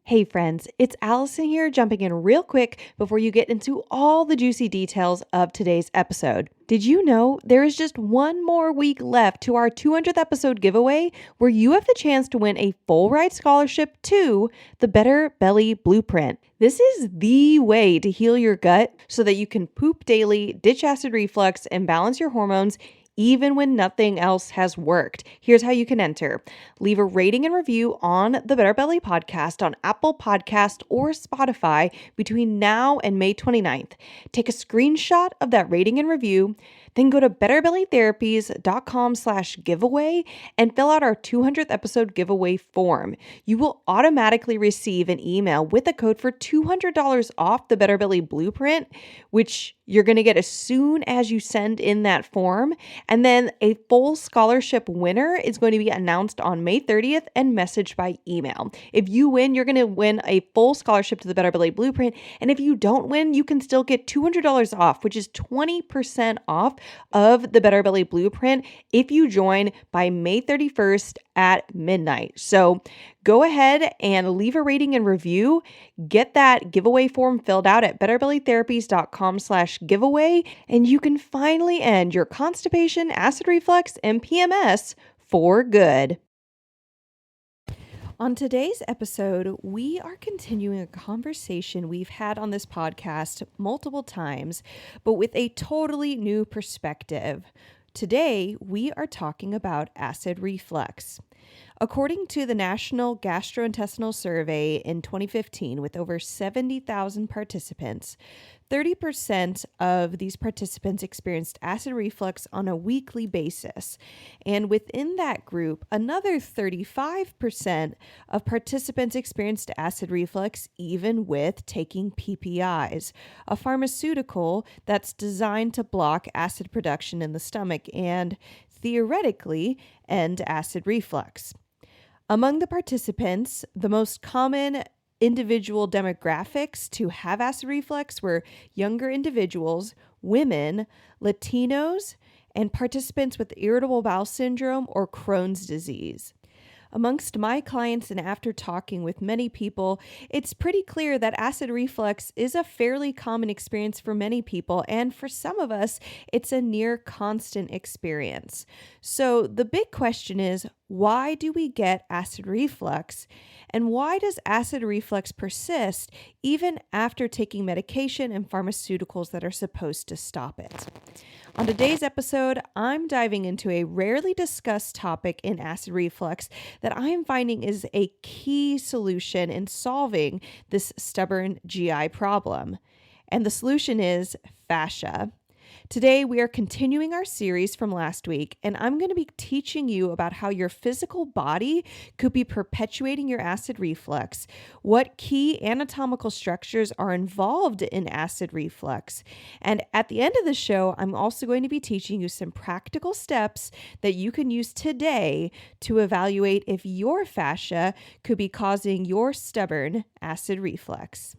Hey friends, it's Allison here, jumping in real quick before you get into all the juicy details of today's episode. Did you know there is just one more week left to our 200th episode giveaway where you have the chance to win a full ride scholarship to the Better Belly Blueprint? This is the way to heal your gut so that you can poop daily, ditch acid reflux, and balance your hormones even when nothing else has worked. Here's how you can enter. Leave a rating and review on the Better Belly podcast on Apple Podcast or Spotify between now and May 29th. Take a screenshot of that rating and review, then go to betterbellytherapies.com/giveaway and fill out our 200th episode giveaway form. You will automatically receive an email with a code for $200 off the Better Belly Blueprint, which you're going to get as soon as you send in that form. And then a full scholarship winner is going to be announced on May 30th and messaged by email. If you win, you're going to win a full scholarship to the Better Belly Blueprint. And if you don't win, you can still get $200 off, which is 20% off of the Better Belly Blueprint if you join by May 31st at midnight. So go ahead and leave a rating and review. Get that giveaway form filled out at betterbellytherapies.com/giveaway, and you can finally end your constipation, acid reflux, and PMS for good. On today's episode, we are continuing a conversation we've had on this podcast multiple times, but with a totally new perspective. Today, we are talking about acid reflux. According to the National Gastrointestinal Survey in 2015, with over 70,000 participants, 30% of these participants experienced acid reflux on a weekly basis. And within that group, another 35% of participants experienced acid reflux even with taking PPIs, a pharmaceutical that's designed to block acid production in the stomach and theoretically end acid reflux. Among the participants, the most common individual demographics to have acid reflux were younger individuals, women, Latinos, and participants with irritable bowel syndrome or Crohn's disease. Amongst my clients and after talking with many people, it's pretty clear that acid reflux is a fairly common experience for many people, and for some of us, it's a near constant experience. So the big question is, why do we get acid reflux? And why does acid reflux persist even after taking medication and pharmaceuticals that are supposed to stop it? On today's episode, I'm diving into a rarely discussed topic in acid reflux that I am finding is a key solution in solving this stubborn GI problem. And the solution is fascia. Today, we are continuing our series from last week, and I'm going to be teaching you about how your physical body could be perpetuating your acid reflux, what key anatomical structures are involved in acid reflux. And at the end of the show, I'm also going to be teaching you some practical steps that you can use today to evaluate if your fascia could be causing your stubborn acid reflux.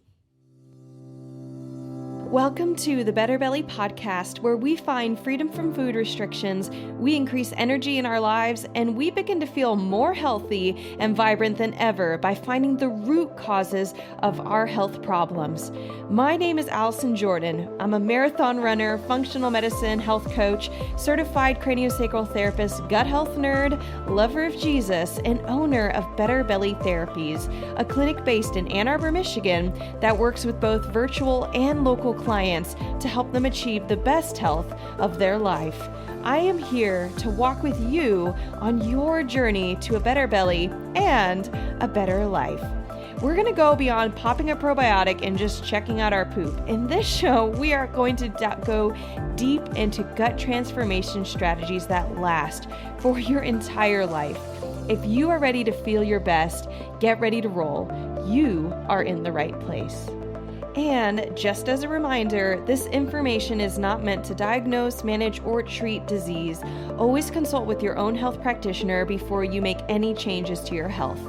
Welcome to the Better Belly podcast, where we find freedom from food restrictions, we increase energy in our lives, and we begin to feel more healthy and vibrant than ever by finding the root causes of our health problems. My name is Allison Jordan. I'm a marathon runner, functional medicine health coach, certified craniosacral therapist, gut health nerd, lover of Jesus, and owner of Better Belly Therapies, a clinic based in Ann Arbor, Michigan that works with both virtual and local clients to help them achieve the best health of their life. I am here to walk with you on your journey to a better belly and a better life. We're going to go beyond popping a probiotic and just checking out our poop. In this show, we are going to go deep into gut transformation strategies that last for your entire life. If you are ready to feel your best, get ready to roll. You are in the right place. And just as a reminder, this information is not meant to diagnose, manage, or treat disease. Always consult with your own health practitioner before you make any changes to your health.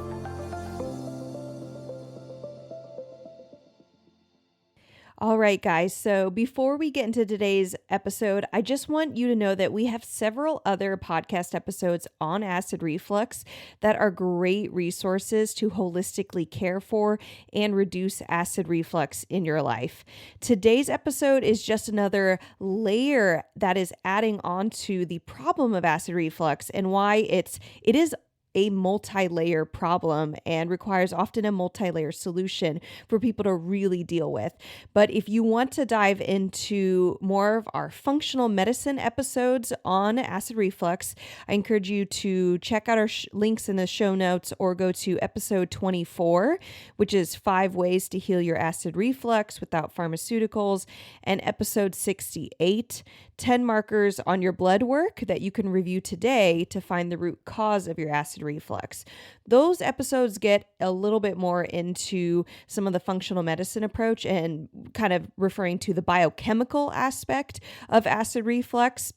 All right, guys. So before we get into today's episode, I just want you to know that we have several other podcast episodes on acid reflux that are great resources to holistically care for and reduce acid reflux in your life. Today's episode is just another layer that is adding on to the problem of acid reflux and why it is a multi-layer problem and requires often a multi-layer solution for people to really deal with. But if you want to dive into more of our functional medicine episodes on acid reflux, I encourage you to check out our links in the show notes or go to episode 24, which is 5 ways to heal your acid reflux without pharmaceuticals, and episode 68, 10 markers on your blood work that you can review today to find the root cause of your acid reflux. Those episodes get a little bit more into some of the functional medicine approach and kind of referring to the biochemical aspect of acid reflux.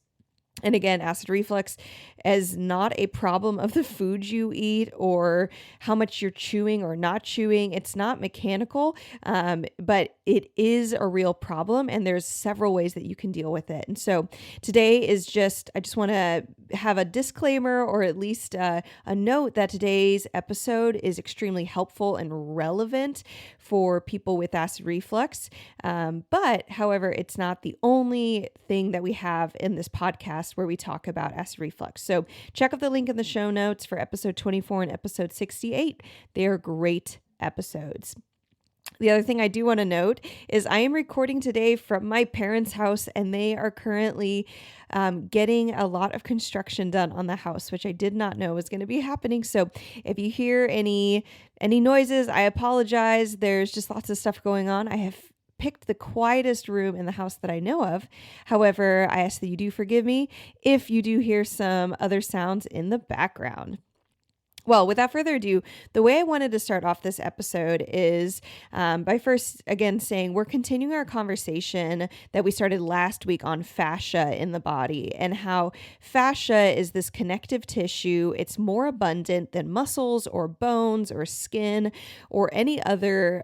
And again, acid reflux is not a problem of the foods you eat or how much you're chewing or not chewing. It's not mechanical, but it is a real problem, and there's several ways that you can deal with it. And so today is I just want to have a disclaimer or at least a note that today's episode is extremely helpful and relevant for people with acid reflux. But however, it's not the only thing that we have in this podcast where we talk about acid reflux. So check out the link in the show notes for episode 24 and episode 68. They are great episodes. The other thing I do want to note is I am recording today from my parents' house, and they are currently getting a lot of construction done on the house, which I did not know was going to be happening. So if you hear any noises, I apologize. There's just lots of stuff going on. I have picked the quietest room in the house that I know of. However, I ask that you do forgive me if you do hear some other sounds in the background. Well, without further ado, the way I wanted to start off this episode is by first, again, saying we're continuing our conversation that we started last week on fascia in the body and how fascia is this connective tissue. It's more abundant than muscles or bones or skin or any other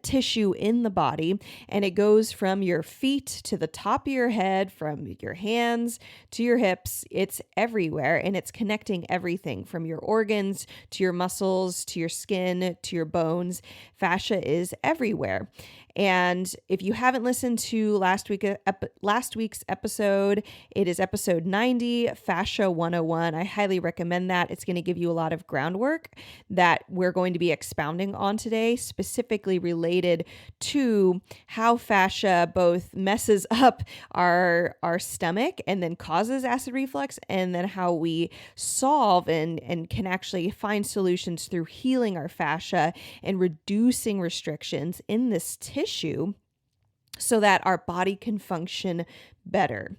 tissue in the body. And it goes from your feet to the top of your head, from your hands to your hips. It's everywhere, and it's connecting everything from your organs to your muscles, to your skin, to your bones. Fascia is everywhere. And if you haven't listened to last week's episode, it is episode 90, Fascia 101. I highly recommend that. It's going to give you a lot of groundwork that we're going to be expounding on today, specifically related to how fascia both messes up our stomach and then causes acid reflux, and then how we solve and can actually find solutions through healing our fascia and reducing restrictions in this tissue so that our body can function better.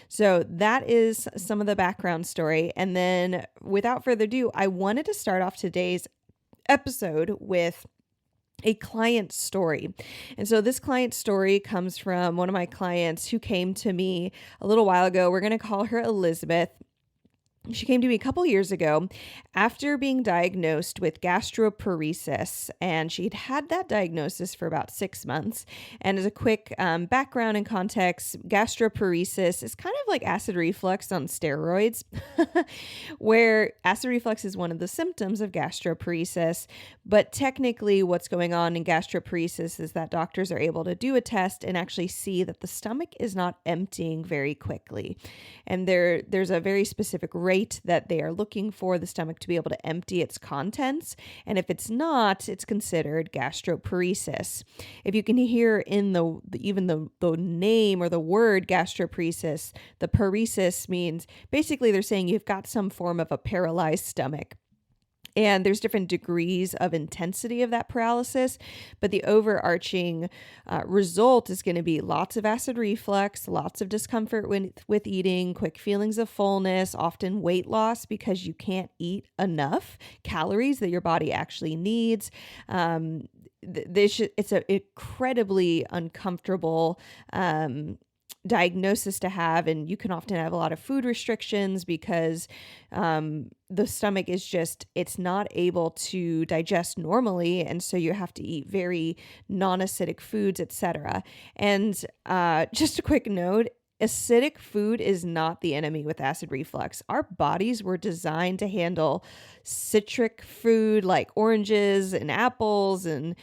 So that is some of the background story. And then without further ado, I wanted to start off today's episode with a client story. And so this client story comes from one of my clients who came to me a little while ago. We're going to call her Elizabeth. She came to me a couple years ago after being diagnosed with gastroparesis, and she'd had that diagnosis for about 6 months. And as a quick background and context, gastroparesis is kind of like acid reflux on steroids, where acid reflux is one of the symptoms of gastroparesis. But technically what's going on in gastroparesis is that doctors are able to do a test and actually see that the stomach is not emptying very quickly. And there's a very specific rate that they are looking for the stomach to be able to empty its contents. And if it's not, it's considered gastroparesis. If you can hear in the name or the word gastroparesis, the paresis means basically they're saying you've got some form of a paralyzed stomach. And there's different degrees of intensity of that paralysis, but the overarching result is going to be lots of acid reflux, lots of discomfort with eating, quick feelings of fullness, often weight loss because you can't eat enough calories that your body actually needs. It's an incredibly uncomfortable diagnosis to have, and you can often have a lot of food restrictions because the stomach is just, it's not able to digest normally, and so you have to eat very non-acidic foods, etc. And just a quick note, acidic food is not the enemy with acid reflux. Our bodies were designed to handle citric food like oranges and apples, and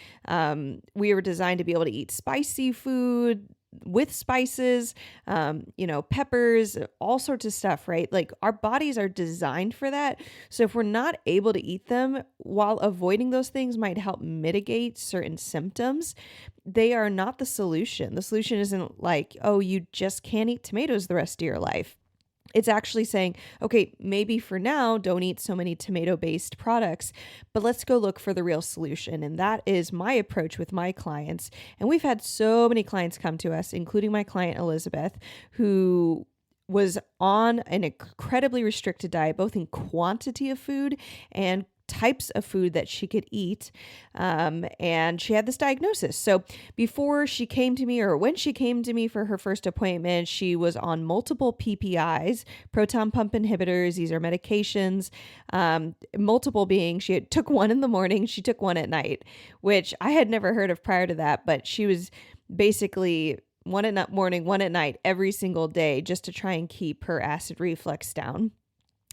we were designed to be able to eat spicy food with spices, peppers, all sorts of stuff, right? Like our bodies are designed for that. So if we're not able to eat them, while avoiding those things might help mitigate certain symptoms, they are not the solution. The solution isn't like, oh, you just can't eat tomatoes the rest of your life. It's actually saying, okay, maybe for now, don't eat so many tomato-based products, but let's go look for the real solution. And that is my approach with my clients. And we've had so many clients come to us, including my client, Elizabeth, who was on an incredibly restricted diet, both in quantity of food and types of food that she could eat. And she had this diagnosis. So before she came to me, or when she came to me for her first appointment, she was on multiple PPIs, proton pump inhibitors. These are medications, multiple being she took one in the morning, she took one at night, which I had never heard of prior to that, but she was basically one at morning, one at night, every single day, just to try and keep her acid reflux down.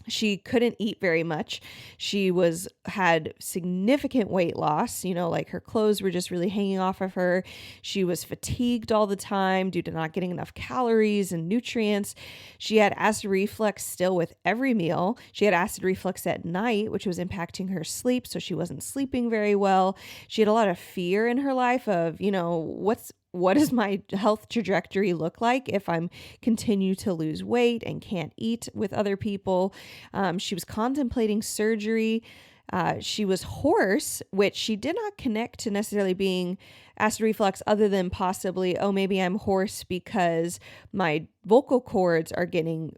She couldn't eat very much. She had significant weight loss, like her clothes were just really hanging off of her. She was fatigued all the time due to not getting enough calories and nutrients. She had acid reflux still with every meal. She had acid reflux at night, which was impacting her sleep, so she wasn't sleeping very well. She had a lot of fear in her life of, what does my health trajectory look like if I'm continue to lose weight and can't eat with other people? She was contemplating surgery. She was hoarse, which she did not connect to necessarily being acid reflux, other than possibly, oh, maybe I'm hoarse because my vocal cords are getting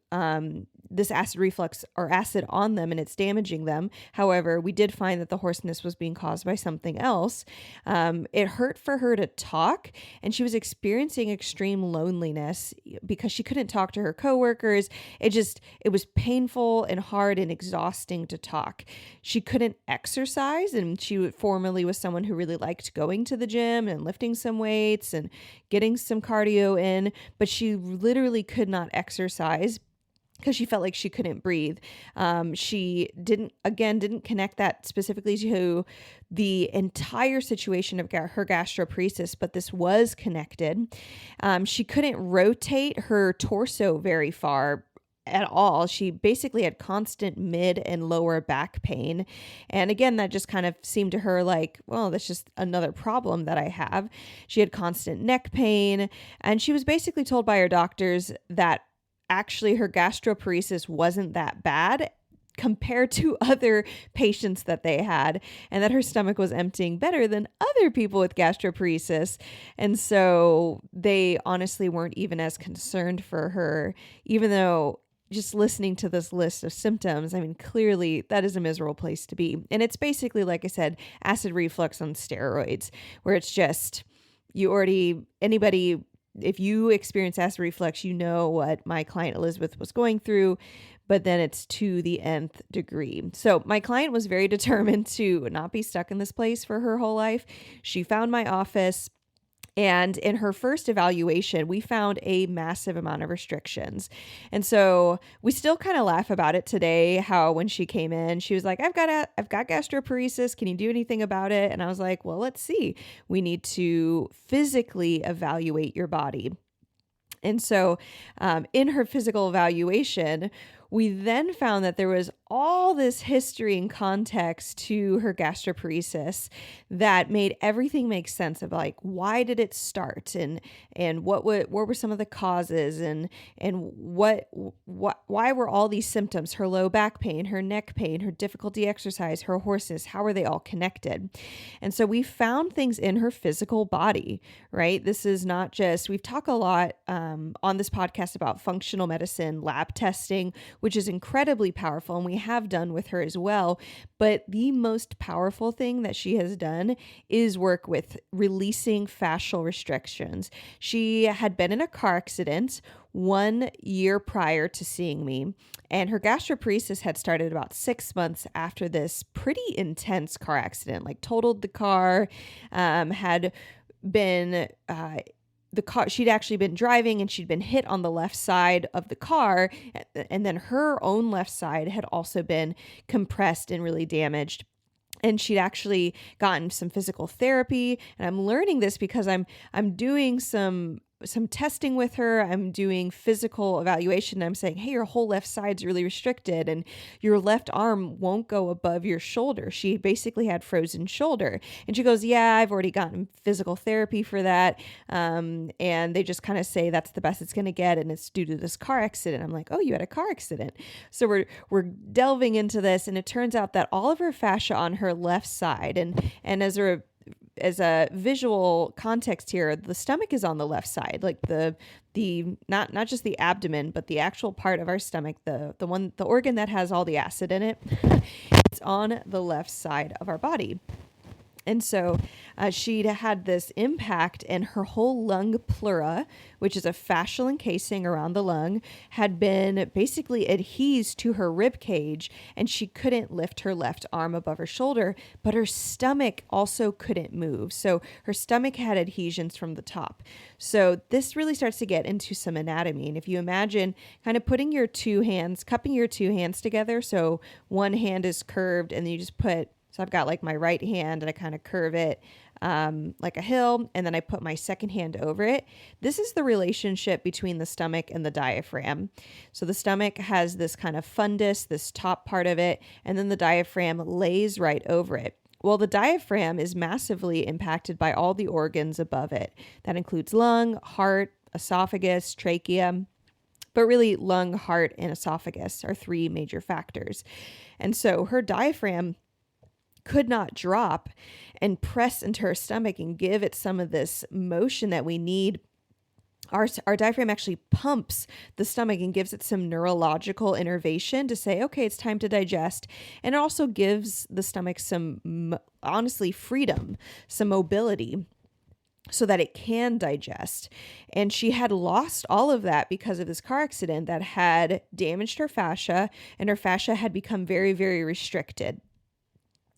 this acid reflux or acid on them and it's damaging them. However, we did find that the hoarseness was being caused by something else. It hurt for her to talk, and she was experiencing extreme loneliness because she couldn't talk to her coworkers. It was painful and hard and exhausting to talk. She couldn't exercise, and she formerly was someone who really liked going to the gym and lifting some weights and getting some cardio in, but she literally could not exercise because she felt like she couldn't breathe. She didn't connect that specifically to the entire situation of her gastroparesis, but this was connected. She couldn't rotate her torso very far at all. She basically had constant mid and lower back pain. And again, that just kind of seemed to her like, well, that's just another problem that I have. She had constant neck pain, and she was basically told by her doctors that actually her gastroparesis wasn't that bad compared to other patients that they had, and that her stomach was emptying better than other people with gastroparesis. And so they honestly weren't even as concerned for her, even though just listening to this list of symptoms, I mean, clearly that is a miserable place to be. And it's basically, like I said, acid reflux on steroids, where it's just, if you experience acid reflux, you know what my client Elizabeth was going through, but then it's to the nth degree. So my client was very determined to not be stuck in this place for her whole life. She found my office, and in her first evaluation, we found a massive amount of restrictions. And so we still kind of laugh about it today, how when she came in, she was like, I've got gastroparesis. Can you do anything about it? And I was like, well, let's see. We need to physically evaluate your body. And so in her physical evaluation, we then found that there was all this history and context to her gastroparesis that made everything make sense of like, why did it start, and what were some of the causes, and why were all these symptoms, her low back pain, her neck pain, her difficulty exercise, her hoarseness, how are they all connected? And so we found things in her physical body, right? This is not just, we've talked a lot on this podcast about functional medicine, lab testing. which is incredibly powerful, and we have done with her as well. But the most powerful thing that she has done is work with releasing fascial restrictions. She had been in a car accident 1 year prior to seeing me, and her gastroparesis had started about 6 months after this pretty intense car accident, like totaled the car, had been the car, she'd actually been driving and she'd been hit on the left side of the car, and then her own left side had also been compressed and really damaged. And she'd actually gotten some physical therapy, and I'm learning this because I'm doing some testing with her. I'm doing physical evaluation. I'm saying, hey, your whole left side's really restricted and your left arm won't go above your shoulder. She basically had frozen shoulder. And she goes, yeah, I've already gotten physical therapy for that. And they just kind of say that's the best it's going to get, and it's due to this car accident. I'm like, oh, you had a car accident. So we're delving into this, and it turns out that all of her fascia on her left side, and as a visual context here, the stomach is on the left side, like the not just the abdomen, but the actual part of our stomach, the organ that has all the acid in it, it's on the left side of our body. And so she'd had this impact, and her whole lung pleura, which is a fascial encasing around the lung, had been basically adhesed to her rib cage, and she couldn't lift her left arm above her shoulder, but her stomach also couldn't move. So her stomach had adhesions from the top. So this really starts to get into some anatomy. And if you imagine kind of putting your two hands, cupping your two hands together, so one hand is curved, and then you just put, so I've got like my right hand and I kind of curve it like a hill, and then I put my second hand over it. This is the relationship between the stomach and the diaphragm. So the stomach has this kind of fundus, this top part of it, and then the diaphragm lays right over it. Well, the diaphragm is massively impacted by all the organs above it. That includes lung, heart, esophagus, trachea. But really, lung, heart, and esophagus are three major factors. And so her diaphragm could not drop and press into her stomach and give it some of this motion that we need. Our diaphragm actually pumps the stomach and gives it some neurological innervation to say, okay, it's time to digest. And it also gives the stomach some, honestly, freedom, some mobility, so that it can digest. And she had lost all of that because of this car accident that had damaged her fascia, and her fascia had become very, very restricted.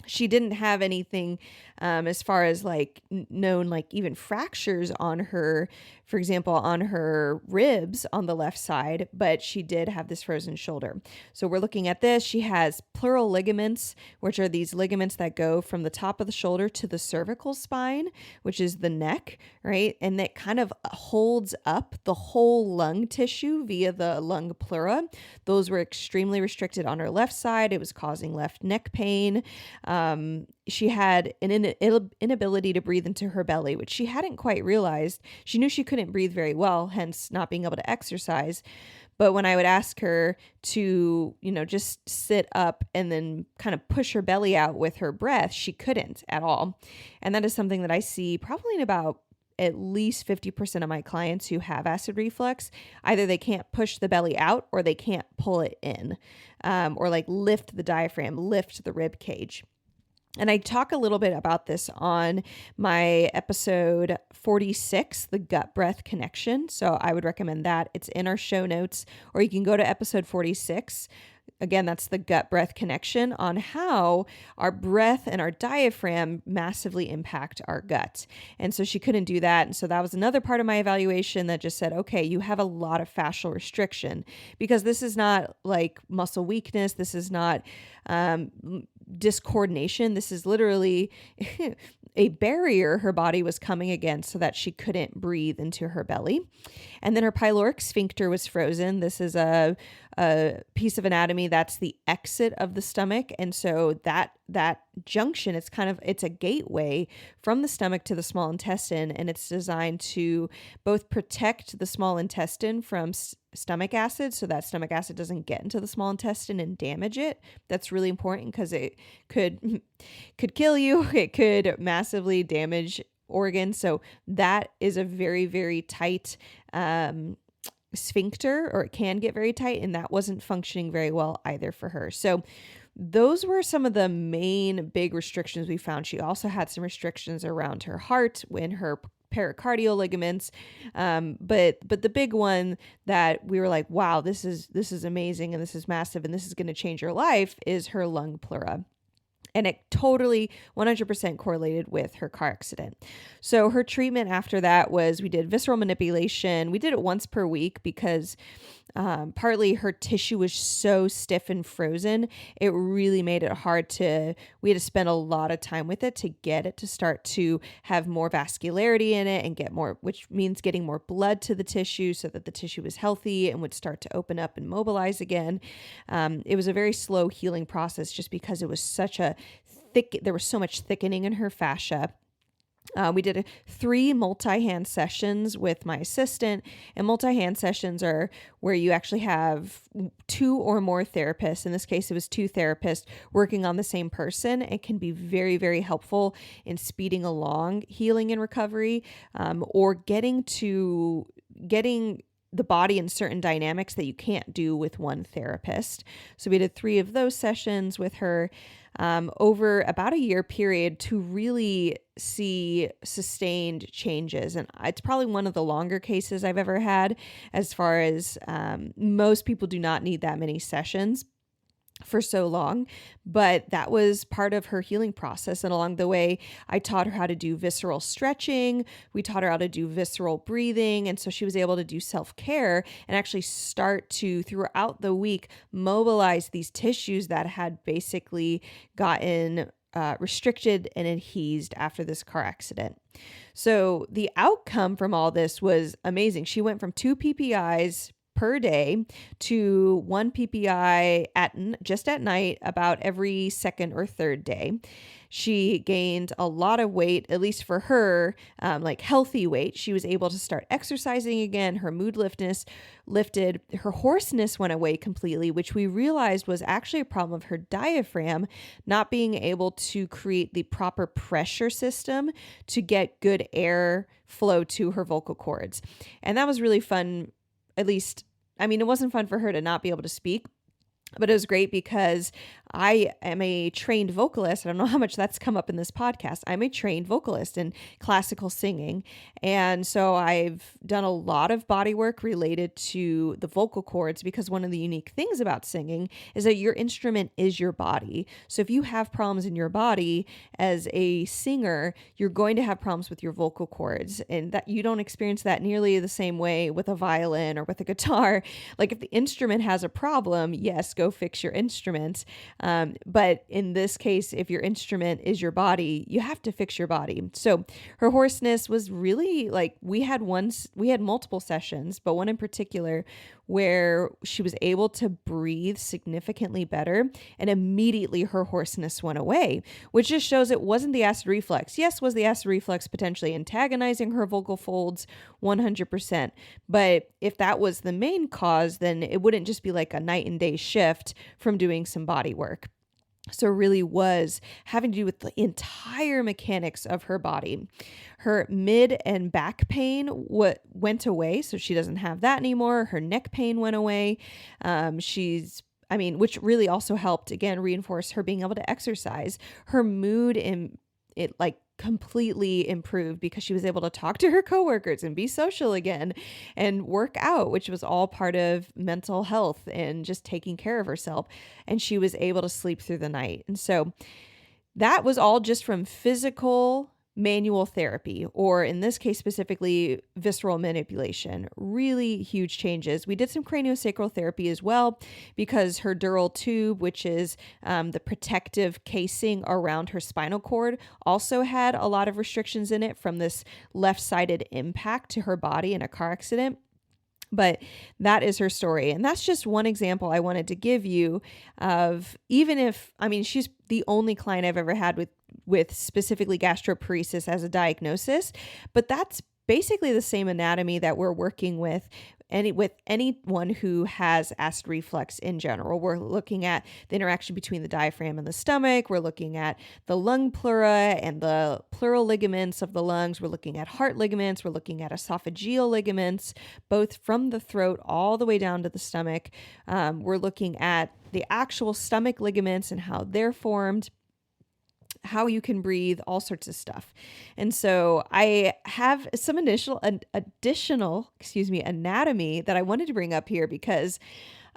She didn't have anything as far as like known, like even fractures on her, for example, on her ribs on the left side, but she did have this frozen shoulder. So we're looking at this. She has pleural ligaments, which are these ligaments that go from the top of the shoulder to the cervical spine, which is the neck, right? And that kind of holds up the whole lung tissue via the lung pleura. Those were extremely restricted on her left side. It was causing left neck pain. She had an inability to breathe into her belly, which she hadn't quite realized. She knew she couldn't breathe very well, hence not being able to exercise. But when I would ask her to, just sit up and then kind of push her belly out with her breath, she couldn't at all. And that is something that I see probably in about at least 50% of my clients who have acid reflux. Either they can't push the belly out or they can't pull it in, or like lift the diaphragm, lift the rib cage. And I talk a little bit about this on my episode 46, the gut breath connection. So I would recommend that. It's in our show notes, or you can go to episode 46. Again, that's the gut breath connection, on how our breath and our diaphragm massively impact our gut. And so she couldn't do that. And so that was another part of my evaluation that just said, okay, you have a lot of fascial restriction, because this is not like muscle weakness. This is not discoordination. This is literally a barrier her body was coming against so that she couldn't breathe into her belly. And then her pyloric sphincter was frozen. This is a piece of anatomy that's the exit of the stomach. And so that junction, it's a gateway from the stomach to the small intestine, and it's designed to both protect the small intestine from stomach acid, so that stomach acid doesn't get into the small intestine and damage it. That's really important because it could kill you. It could massively damage organs. So that is a very, very tight sphincter, or it can get very tight, and that wasn't functioning very well either for her. So those were some of the main big restrictions we found. She also had some restrictions around her heart and her pericardial ligaments. But the big one that we were like, wow, this is amazing, and this is massive, and this is going to change your life, is her lung pleura. And it totally 100% correlated with her car accident. So her treatment after that was, we did visceral manipulation. We did it once per week because partly her tissue was so stiff and frozen. It really made it hard we had to spend a lot of time with it to get it to start to have more vascularity in it and get more, which means getting more blood to the tissue so that the tissue was healthy and would start to open up and mobilize again. It was a very slow healing process just because it was there was so much thickening in her fascia. We did 3 multi-hand sessions with my assistant, and multi-hand sessions are where you actually have 2 or more therapists. In this case, it was 2 therapists working on the same person. It can be very, very helpful in speeding along healing and recovery, or getting the body in certain dynamics that you can't do with one therapist. So we did 3 of those sessions with her over about a year period to really see sustained changes. And it's probably one of the longer cases I've ever had, as far as most people do not need that many sessions for so long, but that was part of her healing process. And along the way, I taught her how to do visceral stretching. We taught her how to do visceral breathing. And so she was able to do self-care and actually start to, throughout the week, mobilize these tissues that had basically gotten restricted and adhesed after this car accident. So the outcome from all this was amazing. She went from 2 PPIs per day to 1 PPI just at night, about every second or third day. She gained a lot of weight, at least for her, like healthy weight. She was able to start exercising again. Her mood lifted. Her hoarseness went away completely, which we realized was actually a problem of her diaphragm not being able to create the proper pressure system to get good air flow to her vocal cords. And that was really fun. At least, I mean, it wasn't fun for her to not be able to speak, but it was great because I am a trained vocalist. I don't know how much that's come up in this podcast. I'm a trained vocalist in classical singing. And so I've done a lot of body work related to the vocal cords, because one of the unique things about singing is that your instrument is your body. So if you have problems in your body as a singer, you're going to have problems with your vocal cords, and that you don't experience that nearly the same way with a violin or with a guitar. Like if the instrument has a problem, yes, go fix your instrument. But in this case, if your instrument is your body, you have to fix your body. So her hoarseness was really like, we had multiple sessions, but one in particular where she was able to breathe significantly better, and immediately her hoarseness went away, which just shows it wasn't the acid reflux. Yes, was the acid reflux potentially antagonizing her vocal folds? 100%. But if that was the main cause, then it wouldn't just be like a night and day shift from doing some body work. So it really was having to do with the entire mechanics of her body. Her mid and back pain went away, so she doesn't have that anymore. Her neck pain went away. Which really also helped, again, reinforce her being able to exercise. Her mood completely improved because she was able to talk to her coworkers and be social again and work out, which was all part of mental health and just taking care of herself. And she was able to sleep through the night. And so that was all just from physical manual therapy, or in this case specifically, visceral manipulation. Really huge changes. We did some craniosacral therapy as well, because her dural tube, which is the protective casing around her spinal cord, also had a lot of restrictions in it from this left-sided impact to her body in a car accident. But that is her story. And that's just one example I wanted to give you of, she's the only client I've ever had with specifically gastroparesis as a diagnosis, but that's basically the same anatomy that we're working with with anyone who has acid reflux in general. We're looking at the interaction between the diaphragm and the stomach. We're looking at the lung pleura and the pleural ligaments of the lungs. We're looking at heart ligaments. We're looking at esophageal ligaments, both from the throat all the way down to the stomach. We're looking at the actual stomach ligaments and how they're formed, how you can breathe, all sorts of stuff. And so I have some additional anatomy that I wanted to bring up here because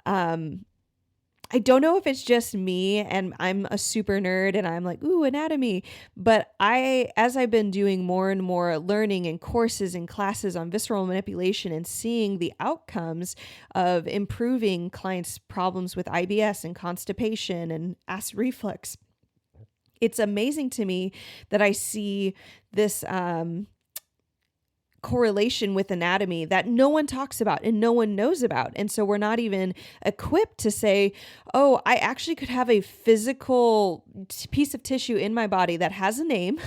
I don't know if it's just me and I'm a super nerd and I'm like, ooh, anatomy. But as I've been doing more and more learning and courses and classes on visceral manipulation and seeing the outcomes of improving clients' problems with IBS and constipation and acid reflux, it's amazing to me that I see this correlation with anatomy that no one talks about and no one knows about. And so we're not even equipped to say, oh, I actually could have a physical piece of tissue in my body that has a name,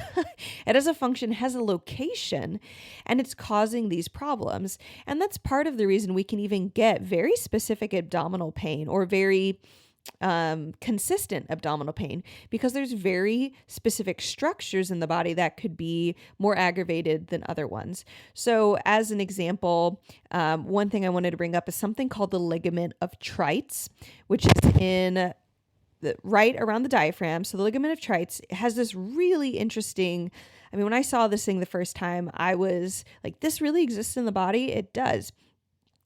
it has a function, has a location, and it's causing these problems. And that's part of the reason we can even get very specific abdominal pain or very consistent abdominal pain, because there's very specific structures in the body that could be more aggravated than other ones. So as an example, one thing I wanted to bring up is something called the ligament of Treitz, which is right around the diaphragm. So the ligament of Treitz has this really interesting, when I saw this thing the first time, I was like, this really exists in the body? It does.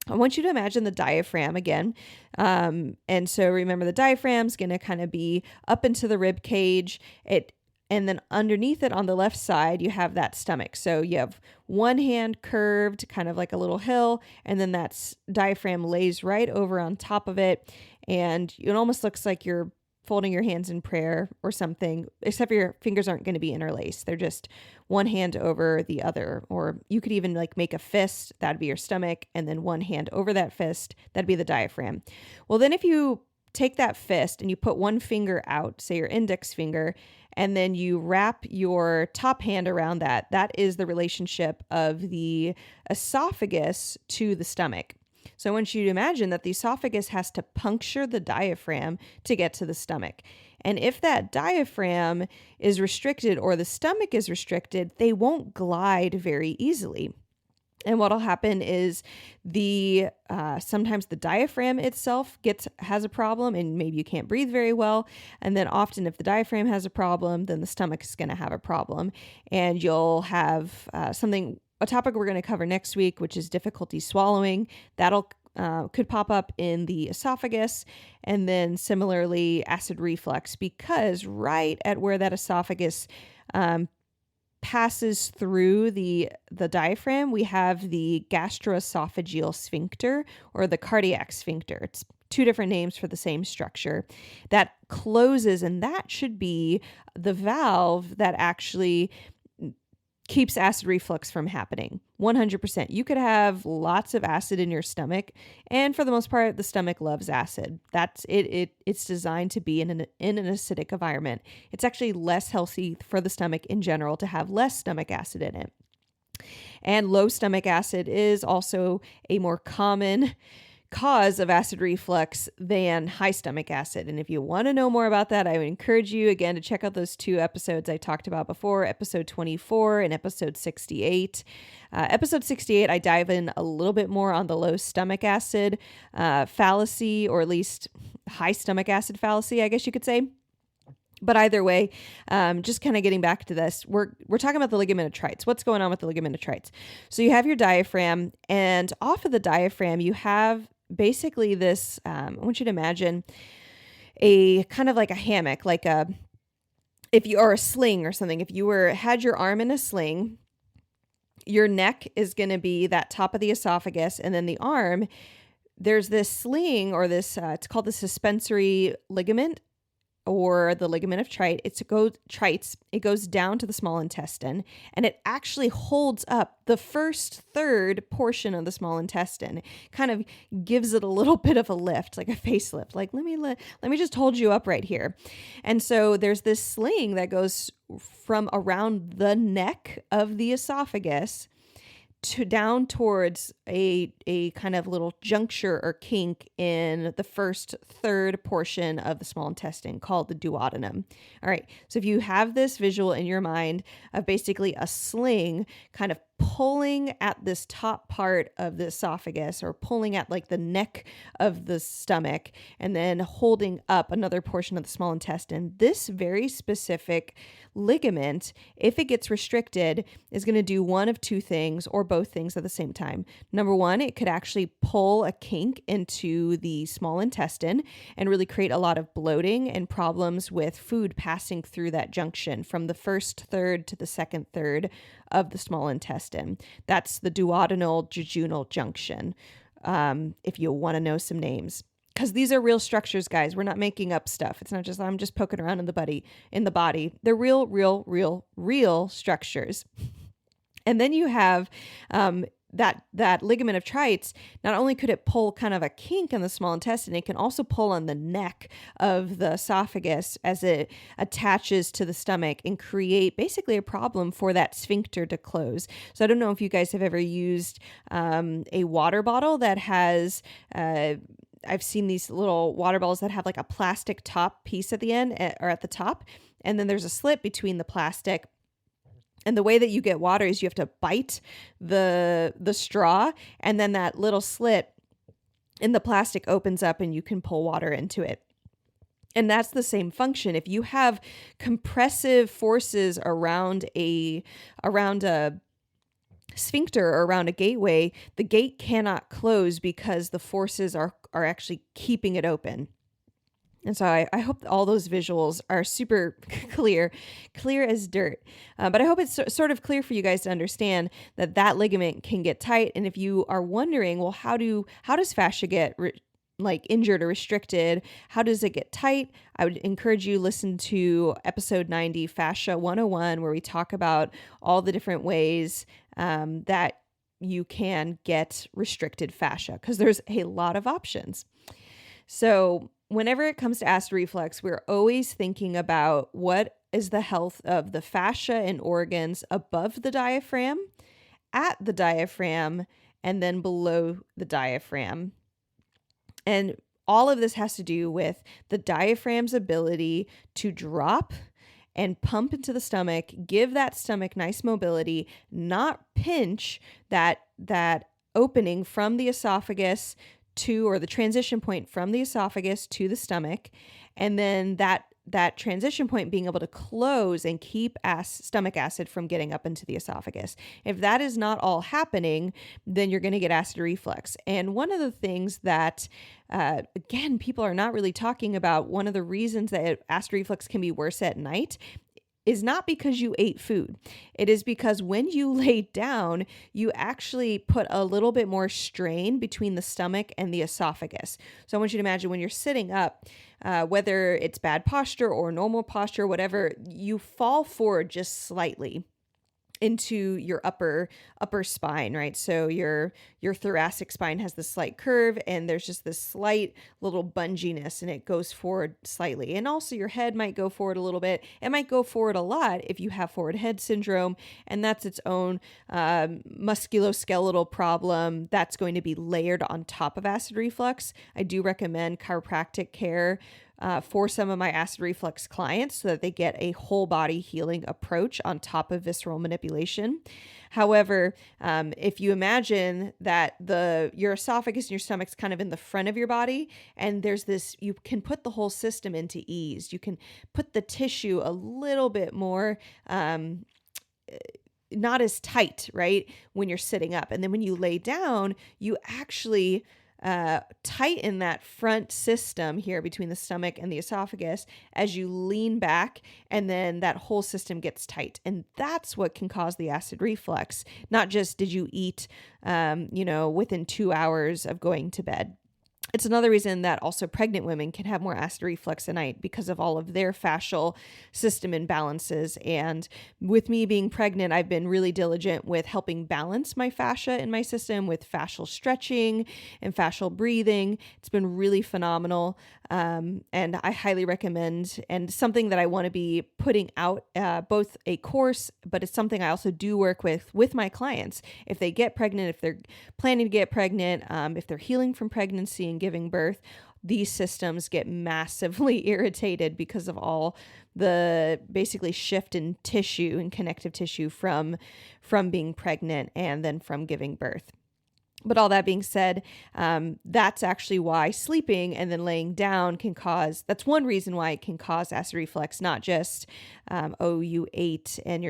I want you to imagine the diaphragm again. And so remember, the diaphragm's going to kind of be up into the rib cage. And then underneath it on the left side, you have that stomach. So you have one hand curved, kind of like a little hill, and then that diaphragm lays right over on top of it. And it almost looks like you're folding your hands in prayer or something, except your fingers aren't going to be interlaced. They're just one hand over the other. Or you could even like make a fist, that'd be your stomach, and then one hand over that fist, that'd be the diaphragm. Well, then if you take that fist and you put one finger out, say your index finger, and then you wrap your top hand around that, that is the relationship of the esophagus to the stomach. So I want you to imagine that the esophagus has to puncture the diaphragm to get to the stomach. And if that diaphragm is restricted or the stomach is restricted, they won't glide very easily. And what'll happen is sometimes the diaphragm itself has a problem and maybe you can't breathe very well. And then often if the diaphragm has a problem, then the stomach is going to have a problem. And you'll have a topic we're going to cover next week, which is difficulty swallowing. That'll could pop up in the esophagus, and then similarly acid reflux, because right at where that esophagus passes through the diaphragm, we have the gastroesophageal sphincter or the cardiac sphincter. It's two different names for the same structure that closes, and that should be the valve that actually keeps acid reflux from happening. 100%. You could have lots of acid in your stomach, and for the most part, the stomach loves acid. That's it. It's designed to be in an acidic environment. It's actually less healthy for the stomach in general to have less stomach acid in it. And low stomach acid is also a more common cause of acid reflux than high stomach acid. And if you want to know more about that, I would encourage you again to check out those two episodes I talked about before, episode 24 and episode 68. Episode 68, I dive in a little bit more on the low stomach acid fallacy, or at least high stomach acid fallacy, I guess you could say. But either way, just kind of getting back to this, we're talking about the ligament of Treitz. What's going on with the ligament of Treitz? So you have your diaphragm, and off of the diaphragm, you have basically this, I want you to imagine a kind of like a hammock, if you are a sling or something. If you had your arm in a sling, your neck is going to be that top of the esophagus, and then the arm, there's this sling or this, it's called the suspensory ligament, or the ligament of Treitz. It goes down to the small intestine, and it actually holds up the first third portion of the small intestine. Kind of gives it a little bit of a lift, like a facelift. Like, let me just hold you up right here. And so there's this sling that goes from around the neck of the esophagus down towards a kind of little juncture or kink in the first third portion of the small intestine called the duodenum. All right. So if you have this visual in your mind of basically a sling kind of pulling at this top part of the esophagus, or pulling at like the neck of the stomach, and then holding up another portion of the small intestine, this very specific ligament, if it gets restricted, is going to do one of two things, or both things at the same time. Number one, it could actually pull a kink into the small intestine and really create a lot of bloating and problems with food passing through that junction from the first third to the second third of the small intestine. That's the duodenal jejunal junction, if you want to know some names. Because these are real structures, guys. We're not making up stuff. It's not just, I'm just poking around in the body. They're real structures. And then you have that ligament of Treitz. Not only could it pull kind of a kink in the small intestine, it can also pull on the neck of the esophagus as it attaches to the stomach and create basically a problem for that sphincter to close. So I don't know if you guys have ever used a water bottle that has... I've seen these little water bottles that have like a plastic top piece at the end, or at the top, and then there's a slit between the plastic. And the way that you get water is you have to bite the straw, and then that little slit in the plastic opens up and you can pull water into it. And that's the same function. If you have compressive forces around a sphincter or around a gateway, the gate cannot close because the forces are actually keeping it open. And so I hope all those visuals are super clear as dirt. But I hope it's sort of clear for you guys to understand that ligament can get tight. And if you are wondering, well, how does fascia get injured or restricted? How does it get tight? I would encourage you to listen to episode 90, Fascia 101, where we talk about all the different ways that you can get restricted fascia, because there's a lot of options. So whenever it comes to acid reflux, we're always thinking about what is the health of the fascia and organs above the diaphragm, at the diaphragm, and then below the diaphragm. And all of this has to do with the diaphragm's ability to drop and pump into the stomach, give that stomach nice mobility, not pinch that opening from the esophagus to, or the transition point from the esophagus to the stomach, and then that transition point being able to close and keep stomach acid from getting up into the esophagus. If that is not all happening, then you're going to get acid reflux. And one of the things that, again, people are not really talking about, one of the reasons that acid reflux can be worse at night is not because you ate food. It is because when you lay down, you actually put a little bit more strain between the stomach and the esophagus. So I want you to imagine when you're sitting up, whether it's bad posture or normal posture, whatever, you fall forward just slightly into your upper spine, right? So your thoracic spine has this slight curve, and there's just this slight little bunginess, and it goes forward slightly. And also your head might go forward a little bit. It might go forward a lot if you have forward head syndrome, and that's its own musculoskeletal problem that's going to be layered on top of acid reflux. I do recommend chiropractic care for some of my acid reflux clients so that they get a whole body healing approach on top of visceral manipulation. However, if you imagine that your esophagus and your stomach's kind of in the front of your body, and there's this, you can put the whole system into ease. You can put the tissue a little bit more, not as tight, right? When you're sitting up. And then when you lay down, you actually tighten that front system here between the stomach and the esophagus as you lean back, and then that whole system gets tight. And that's what can cause the acid reflux. Not just did you eat, within 2 hours of going to bed. It's another reason that also pregnant women can have more acid reflux at night because of all of their fascial system imbalances. And with me being pregnant, I've been really diligent with helping balance my fascia in my system with fascial stretching and fascial breathing. It's been really phenomenal. And I highly recommend, and something that I want to be putting out, both a course, but it's something I also do work with my clients. If they get pregnant, if they're planning to get pregnant, if they're healing from pregnancy and giving birth, these systems get massively irritated because of all the basically shift in tissue and connective tissue from being pregnant and then from giving birth. But all that being said, that's actually why sleeping and then laying down that's one reason why it can cause acid reflux, not just, you ate and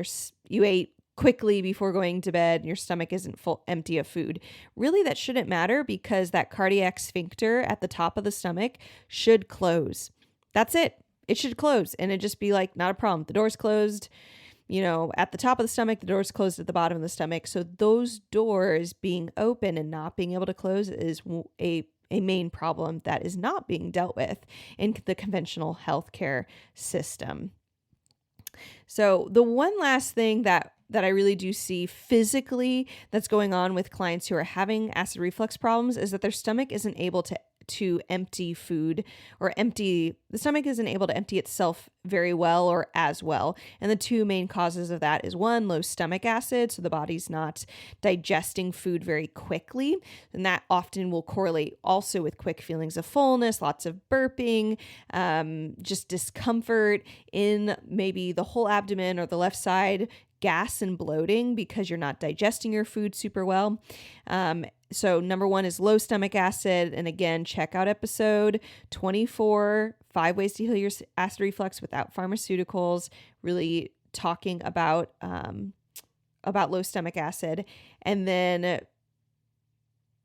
you ate quickly before going to bed and your stomach isn't empty of food. Really, that shouldn't matter because that cardiac sphincter at the top of the stomach should close. That's it. It should close and it'd just be like, not a problem. The door's closed. At the top of the stomach, the door's closed at the bottom of the stomach. So those doors being open and not being able to close is a main problem that is not being dealt with in the conventional healthcare system. So the one last thing that I really do see physically that's going on with clients who are having acid reflux problems is that their stomach isn't able to empty food the stomach isn't able to empty itself very well or as well. And the two main causes of that is one, low stomach acid. So the body's not digesting food very quickly. And that often will correlate also with quick feelings of fullness, lots of burping, just discomfort in maybe the whole abdomen or the left side, gas and bloating because you're not digesting your food super well. So number one is low stomach acid. And again, check out episode 24, 5 ways to heal your acid reflux without pharmaceuticals, really talking about low stomach acid. And then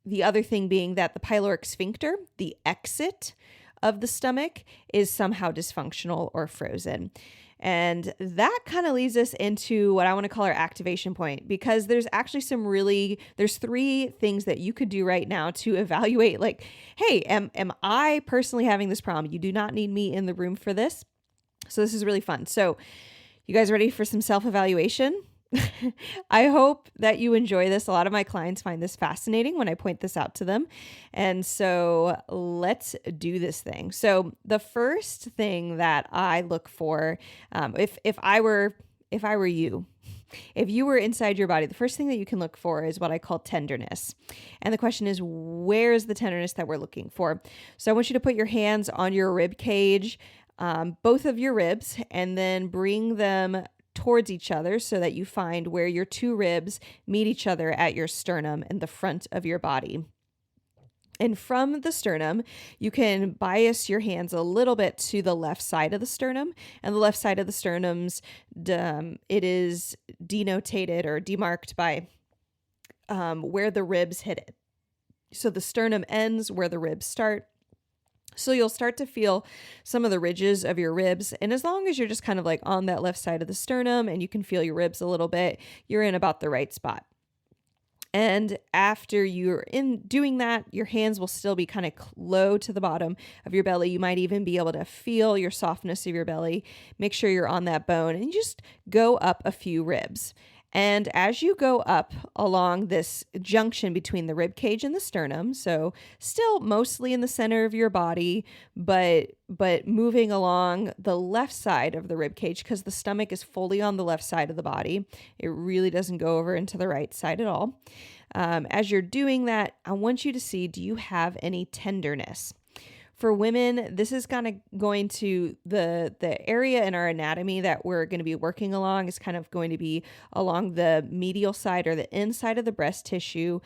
the other thing being that the pyloric sphincter, the exit of the stomach, is somehow dysfunctional or frozen. And that kind of leads us into what I want to call our activation point, because there's actually there's 3 things that you could do right now to evaluate, like, hey, am I personally having this problem? You do not need me in the room for this. So this is really fun. So you guys ready for some self-evaluation? I hope that you enjoy this. A lot of my clients find this fascinating when I point this out to them. And so let's do this thing. So the first thing that I look for, if I were you, if you were inside your body, the first thing that you can look for is what I call tenderness. And the question is, where is the tenderness that we're looking for? So I want you to put your hands on your rib cage, both of your ribs, and then bring them towards each other so that you find where your 2 ribs meet each other at your sternum in the front of your body. And from the sternum, you can bias your hands a little bit to the left side of the sternum. And the left side of the sternum's, it is denotated or demarked by where the ribs hit it. So the sternum ends where the ribs start. So you'll start to feel some of the ridges of your ribs. And as long as you're just kind of like on that left side of the sternum and you can feel your ribs a little bit, you're in about the right spot. And after you're in doing that, your hands will still be kind of low to the bottom of your belly. You might even be able to feel your softness of your belly. Make sure you're on that bone and you just go up a few ribs. And as you go up along this junction between the rib cage and the sternum, so still mostly in the center of your body, but moving along the left side of the rib cage, because the stomach is fully on the left side of the body. It really doesn't go over into the right side at all. As you're doing that, I want you to see, do you have any tenderness? For women, this is kind of going to the area in our anatomy that we're going to be working along is kind of going to be along the medial side or the inside of the breast tissue.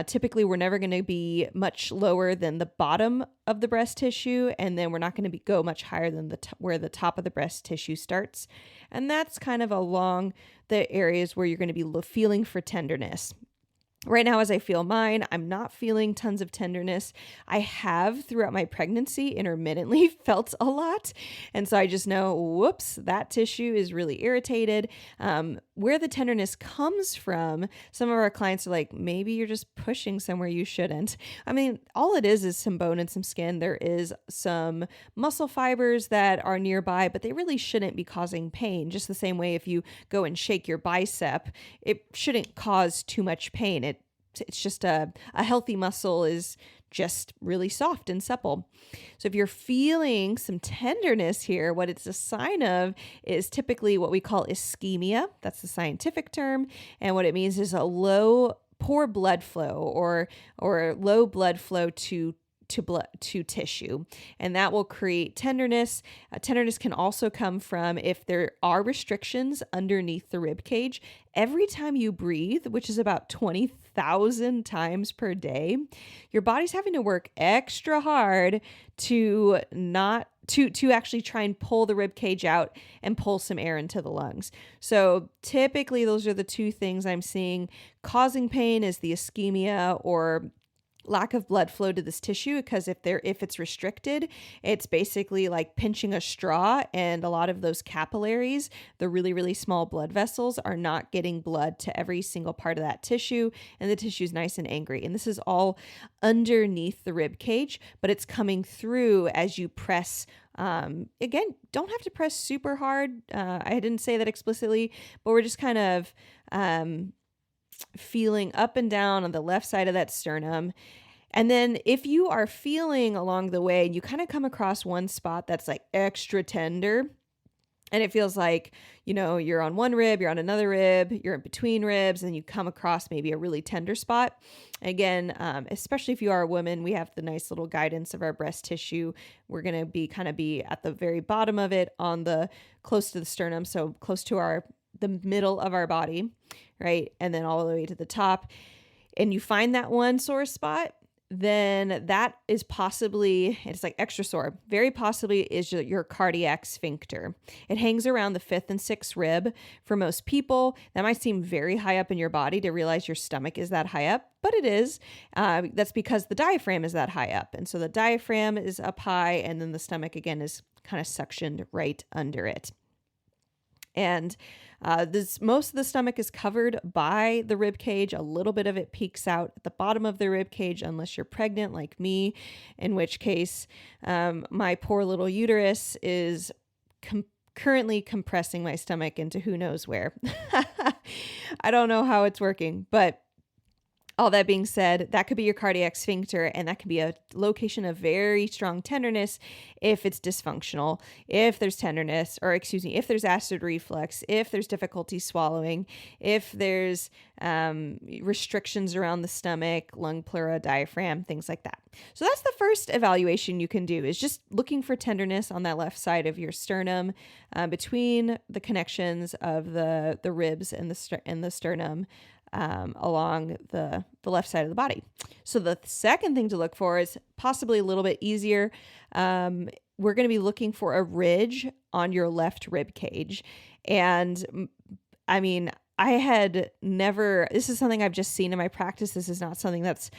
Typically, we're never going to be much lower than the bottom of the breast tissue, and then we're not going to go much higher than where the top of the breast tissue starts. And that's kind of along the areas where you're going to be feeling for tenderness. Right now, as I feel mine, I'm not feeling tons of tenderness. I have throughout my pregnancy intermittently felt a lot. And so I just know, whoops, that tissue is really irritated. Where the tenderness comes from, some of our clients are like, maybe you're just pushing somewhere you shouldn't. I mean, all it is some bone and some skin. There is some muscle fibers that are nearby, but they really shouldn't be causing pain. Just the same way if you go and shake your bicep, it shouldn't cause too much pain. It's just a healthy muscle is just really soft and supple. So if you're feeling some tenderness here, what it's a sign of is typically what we call ischemia. That's the scientific term. And what it means is poor blood flow or low blood flow to tissue, and that will create tenderness. Tenderness can also come from if there are restrictions underneath the rib cage. Every time you breathe, which is about 20,000 times per day, your body's having to work extra hard to actually try and pull the rib cage out and pull some air into the lungs. So typically those are the two things I'm seeing causing pain is the ischemia or lack of blood flow to this tissue, because if it's restricted, it's basically like pinching a straw, and a lot of those capillaries, the really, really small blood vessels, are not getting blood to every single part of that tissue, and the tissue's nice and angry. And this is all underneath the rib cage, but it's coming through as you press. Again, don't have to press super hard. I didn't say that explicitly, but we're just kind of feeling up and down on the left side of that sternum. And then if you are feeling along the way and you kind of come across one spot that's like extra tender, and it feels like, you're on one rib, you're on another rib, you're in between ribs, and you come across maybe a really tender spot. Again, especially if you are a woman, we have the nice little guidance of our breast tissue. We're going to be at the very bottom of it close to the sternum. So close to the middle of our body, right? And then all the way to the top. And you find that one sore spot, then that is possibly, it's like extra sore, very possibly is your cardiac sphincter. It hangs around the 5th and 6th rib. For most people, that might seem very high up in your body to realize your stomach is that high up, but it is. That's because the diaphragm is that high up. And so the diaphragm is up high, and then the stomach, again, is kind of suctioned right under it. And most of the stomach is covered by the rib cage. A little bit of it peeks out at the bottom of the rib cage, unless you're pregnant like me, in which case my poor little uterus is currently compressing my stomach into who knows where. I don't know how it's working, but all that being said, that could be your cardiac sphincter, and that can be a location of very strong tenderness if it's dysfunctional, if there's tenderness, if there's acid reflux, if there's difficulty swallowing, if there's restrictions around the stomach, lung pleura, diaphragm, things like that. So that's the first evaluation you can do, is just looking for tenderness on that left side of your sternum, between the connections of the ribs and the sternum. Along the left side of the body. So the second thing to look for is possibly a little bit easier. We're going to be looking for a ridge on your left rib cage. And I mean, I had never, this is something I've just seen in my practice. This is not something that's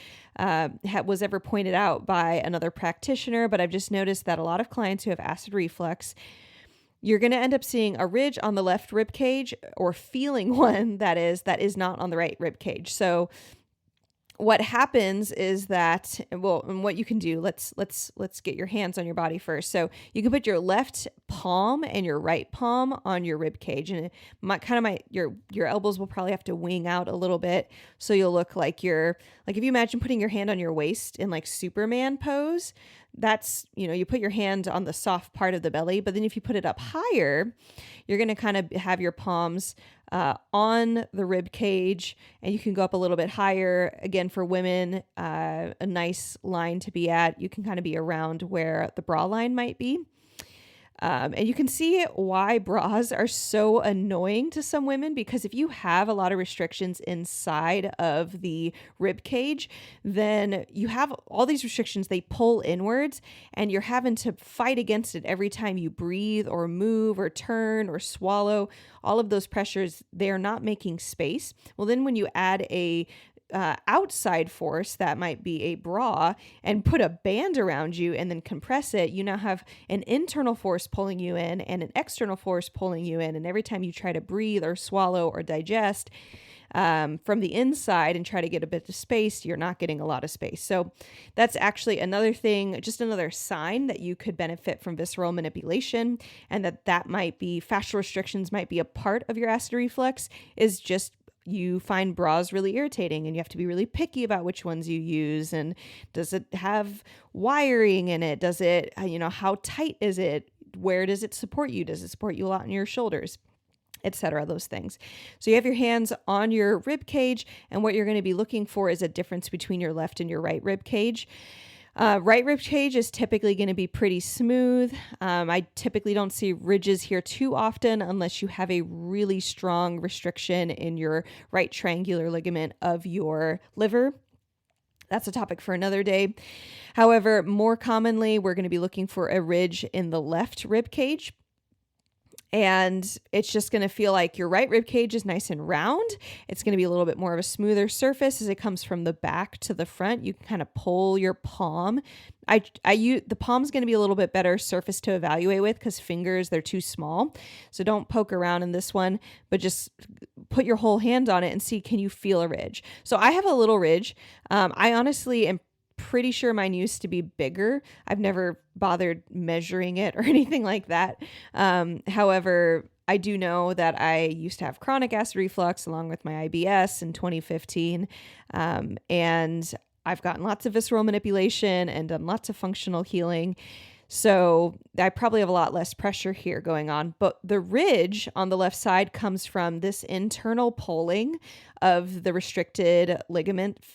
was ever pointed out by another practitioner, but I've just noticed that a lot of clients who have acid reflux, you're going to end up seeing a ridge on the left rib cage, or feeling one that is not on the right rib cage. So what happens is that, and what you can do, let's get your hands on your body first. So you can put your left palm and your right palm on your rib cage, and your elbows will probably have to wing out a little bit, so you'll look like if you imagine putting your hand on your waist in like Superman pose. That's, you put your hand on the soft part of the belly, but then if you put it up higher, you're going to kind of have your palms on the rib cage, and you can go up a little bit higher. Again, for women, a nice line to be at, you can kind of be around where the bra line might be. And you can see why bras are so annoying to some women, because if you have a lot of restrictions inside of the rib cage, then you have all these restrictions, they pull inwards, and you're having to fight against it every time you breathe or move or turn or swallow. All of those pressures, they're not making space. Well, then when you add a outside force that might be a bra and put a band around you and then compress it, you now have an internal force pulling you in and an external force pulling you in. And every time you try to breathe or swallow or digest from the inside and try to get a bit of space, you're not getting a lot of space. So that's actually another thing, just another sign that you could benefit from visceral manipulation, and that might be fascial restrictions might be a part of your acid reflux, is just you find bras really irritating and you have to be really picky about which ones you use. And does it have wiring in it? Does it, how tight is it? Where does it support you? Does it support you a lot in your shoulders, etc., those things. So you have your hands on your rib cage, and what you're going to be looking for is a difference between your left and your right rib cage. Right rib cage is typically going to be pretty smooth. I typically don't see ridges here too often unless you have a really strong restriction in your right triangular ligament of your liver. That's a topic for another day. However, more commonly, we're going to be looking for a ridge in the left rib cage. And it's just going to feel like your right rib cage is nice and round. It's going to be a little bit more of a smoother surface as it comes from the back to the front. You can kind of pull your palm. The palm's going to be a little bit better surface to evaluate with because fingers, they're too small. So don't poke around in this one, but just put your whole hand on it and see, can you feel a ridge? So I have a little ridge. I honestly am pretty sure mine used to be bigger. I've never bothered measuring it or anything like that. However, I do know that I used to have chronic acid reflux along with my IBS in 2015. And I've gotten lots of visceral manipulation and done lots of functional healing. So I probably have a lot less pressure here going on. But the ridge on the left side comes from this internal pulling of the restricted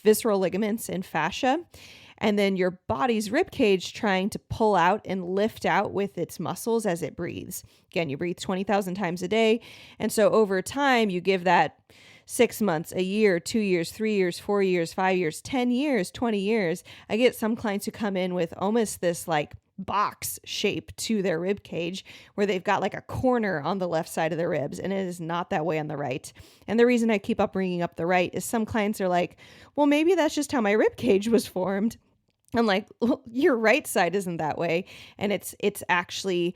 visceral ligaments and fascia. And then your body's rib cage trying to pull out and lift out with its muscles as it breathes. Again, you breathe 20,000 times a day. And so over time, you give that 6 months, a year, 2 years, 3 years, 4 years, 5 years, 10 years, 20 years. I get some clients who come in with almost this like box shape to their rib cage where they've got like a corner on the left side of their ribs, and it is not that way on the right. And the reason I keep up bringing up the right is some clients are like, well, maybe that's just how my rib cage was formed. I'm like, well, your right side isn't that way. And it's actually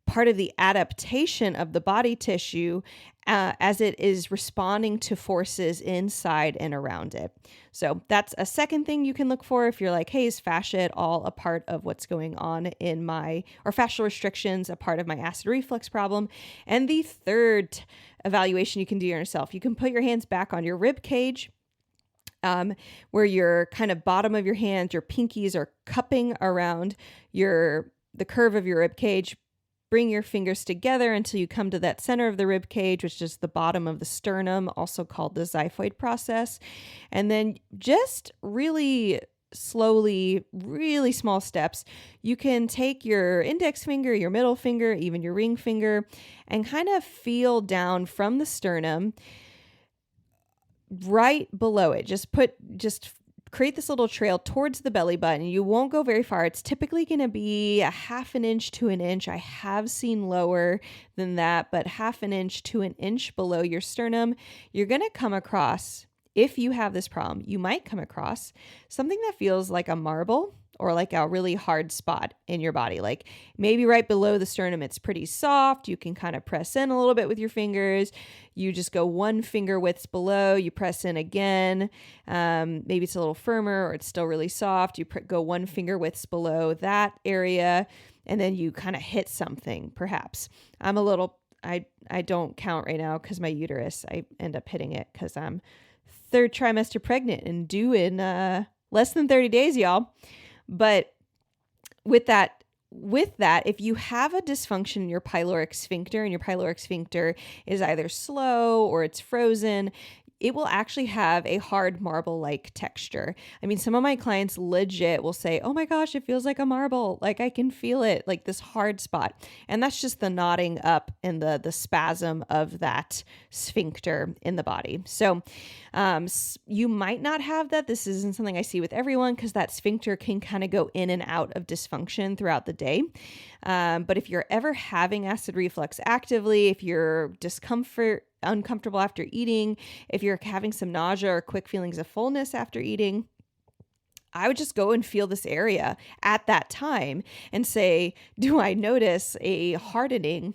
part of the adaptation of the body tissue as it is responding to forces inside and around it. So that's a second thing you can look for if you're like, hey, is fascia at all a part of what's going on or fascial restrictions a part of my acid reflux problem? And the third evaluation you can do yourself, you can put your hands back on your rib cage, where your kind of bottom of your hands, your pinkies are cupping around the curve of your rib cage. Bring your fingers together until you come to that center of the rib cage, which is the bottom of the sternum, also called the xiphoid process. And then just really slowly, really small steps, you can take your index finger, your middle finger, even your ring finger, and kind of feel down from the sternum right below it. Just create this little trail towards the belly button. You won't go very far. It's typically going to be a 1/2 inch to an inch. I have seen lower than that, but 1/2 inch to an inch below your sternum. You're going to come across, if you have this problem, you might come across something that feels like a marble or like a really hard spot in your body. Like maybe right below the sternum, it's pretty soft. You can kind of press in a little bit with your fingers. You just go 1 finger widths below, you press in again. Maybe it's a little firmer or it's still really soft. You go 1 finger widths below that area, and then you kind of hit something, perhaps. I don't count right now because my uterus, I end up hitting it because I'm 3rd trimester pregnant and due in less than 30 days, y'all. But with that, if you have a dysfunction in your pyloric sphincter and your pyloric sphincter is either slow or it's frozen, it will actually have a hard marble-like texture. I mean, some of my clients legit will say, oh my gosh, it feels like a marble. Like I can feel it, like this hard spot. And that's just the knotting up and the spasm of that sphincter in the body. So you might not have that. This isn't something I see with everyone because that sphincter can kind of go in and out of dysfunction throughout the day. But if you're ever having acid reflux actively, if your discomfort uncomfortable after eating, if you're having some nausea or quick feelings of fullness after eating, I would just go and feel this area at that time and say, do I notice a hardening,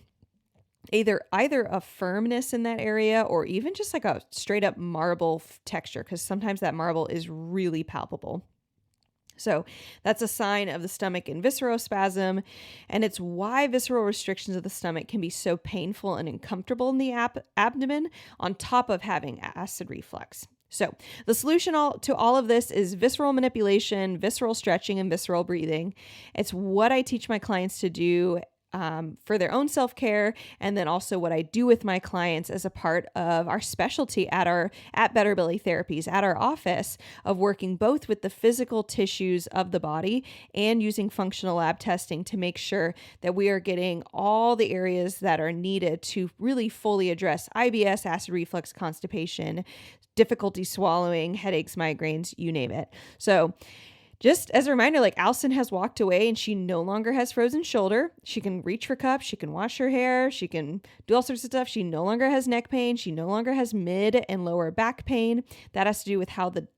either a firmness in that area or even just like a straight up marble texture? Because sometimes that marble is really palpable. So that's a sign of the stomach and viscerospasm, and it's why visceral restrictions of the stomach can be so painful and uncomfortable in the abdomen on top of having acid reflux. So the solution to all of this is visceral manipulation, visceral stretching, and visceral breathing. It's what I teach my clients to do for their own self-care, and then also what I do with my clients as a part of our specialty at Better Belly Therapies, at our office, of working both with the physical tissues of the body and using functional lab testing to make sure that we are getting all the areas that are needed to really fully address IBS, acid reflux, constipation, difficulty swallowing, headaches, migraines, you name it. So just as a reminder, like Allison has walked away and she no longer has frozen shoulder. She can reach for cups. She can wash her hair. She can do all sorts of stuff. She no longer has neck pain. She no longer has mid and lower back pain. That has to do with how the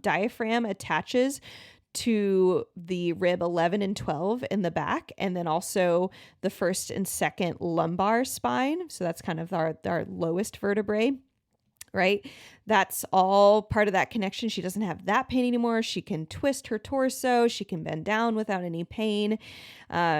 diaphragm attaches to the rib 11 and 12 in the back, and then also the first and second lumbar spine. So that's kind of our lowest vertebrae. Right? That's all part of that connection. She doesn't have that pain anymore. She can twist her torso. She can bend down without any pain.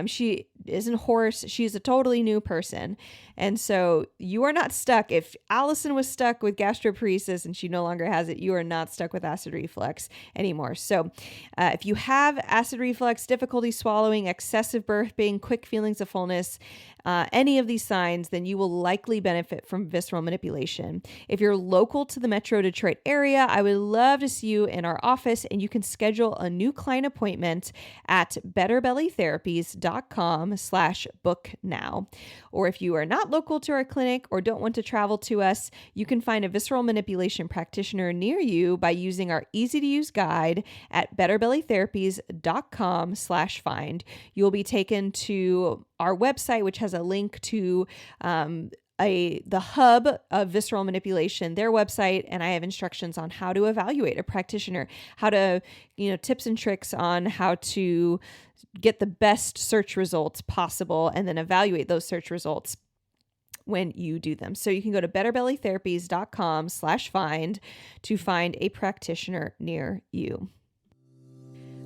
She isn't hoarse. She's a totally new person. And so you are not stuck. If Allison was stuck with gastroparesis and she no longer has it, you are not stuck with acid reflux anymore. So if you have acid reflux, difficulty swallowing, excessive burping, quick feelings of fullness, any of these signs, then you will likely benefit from visceral manipulation. If you're local to the Metro Detroit area, I would love to see you in our office, and you can schedule a new client appointment at betterbellytherapies.com/book-now. Or if you are not local to our clinic or don't want to travel to us, you can find a visceral manipulation practitioner near you by using our easy-to-use guide at betterbellytherapies.com/find. You will be taken to our website, which has a link to the hub of visceral manipulation, their website, and I have instructions on how to evaluate a practitioner, how to, tips and tricks on how to get the best search results possible, and then evaluate those search results when you do them. So you can go to betterbellytherapies.com/find to find a practitioner near you.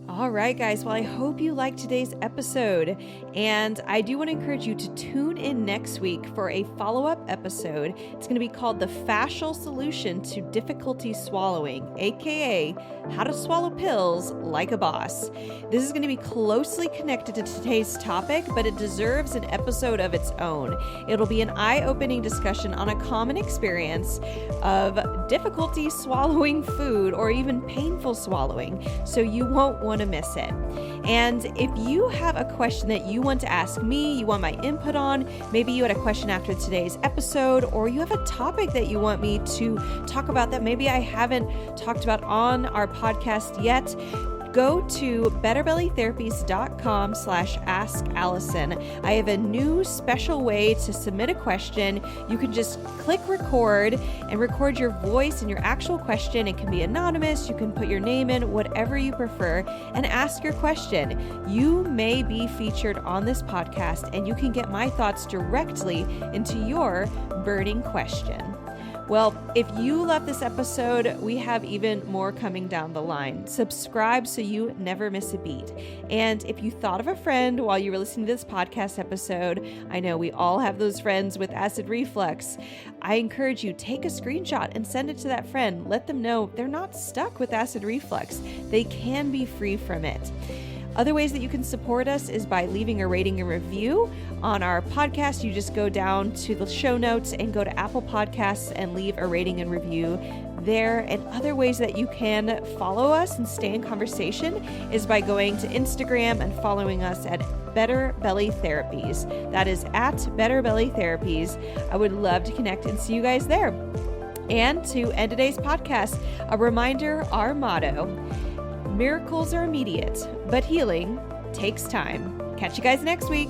All right, guys. Well, I hope you liked today's episode. And I do want to encourage you to tune in next week for a follow-up episode. It's going to be called The Fascial Solution to Difficulty Swallowing, aka How to Swallow Pills Like a Boss. This is going to be closely connected to today's topic, but it deserves an episode of its own. It'll be an eye-opening discussion on a common experience of difficulty swallowing food or even painful swallowing, so you won't want to miss it. And if you have a question that you want to ask me, you want my input on, maybe you had a question after today's episode, or you have a topic that you want me to talk about that maybe I haven't talked about on our podcast yet, go to betterbellytherapies.com/askallison. I have a new special way to submit a question. You can just click record and record your voice and your actual question. It can be anonymous. You can put your name in, whatever you prefer, and ask your question. You may be featured on this podcast, and you can get my thoughts directly into your burning question. Well, if you love this episode, we have even more coming down the line. Subscribe so you never miss a beat. And if you thought of a friend while you were listening to this podcast episode, I know we all have those friends with acid reflux. I encourage you, take a screenshot and send it to that friend. Let them know they're not stuck with acid reflux. They can be free from it. Other ways that you can support us is by leaving a rating and review on our podcast. You just go down to the show notes and go to Apple Podcasts and leave a rating and review there. And other ways that you can follow us and stay in conversation is by going to Instagram and following us at Better Belly Therapies. That is at Better Belly Therapies. I would love to connect and see you guys there. And to end today's podcast, a reminder, our motto: miracles are immediate, but healing takes time. Catch you guys next week.